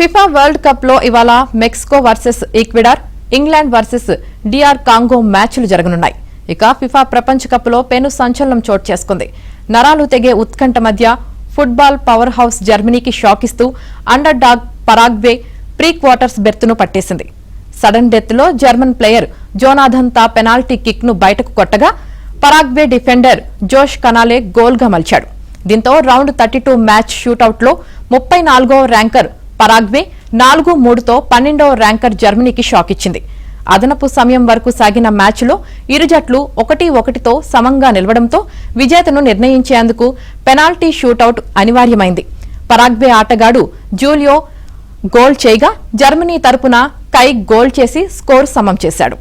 FIFA world cup లో ఇవాళ Mexico versus Ecuador, England versus DR Congo మ్యాచ్లు జరగనున్నాయి. ఇక ఫిఫా ప్రపంచ కప్ లో పెను సంచలనం చోటు చేసుకుంది. నరాలు తెగే ఉత్కంఠ మధ్య ఫుట్బాల్ పవర్ హౌస్ జర్మనీకి షాక్ ఇస్తూ underdog Paraguay pre quarters బెర్తును పట్టేసింది. సడన్ డెత్ లో German player Jonathan Tah penalty kick ను బయటకు కొట్టగా పరాగ్వే డిఫెండర్ జోష్ కనాలే గోల్ గా మలిచాడు. దీంతో రౌండ్ 32 మ్యాచ్ షూటౌట్ లో 34వ ర్యాంకర్ పరాగ్వే 4-3తో 12వ ర్యాంకర్ జర్మనీకి షాక్ ఇచ్చింది. అదనపు సమయం వరకు సాగిన మ్యాచ్లో ఇరు జట్లు 1-1తో సమంగా నిలవడంతో విజేతను నిర్ణయించేందుకు పెనాల్టీ షూటౌట్ అనివార్యమైంది. పరాగ్వే ఆటగాడు జూలియో గోల్ చేయగా జర్మనీ తరపున కై గోల్ చేసి స్కోర్ సమం చేశాడు.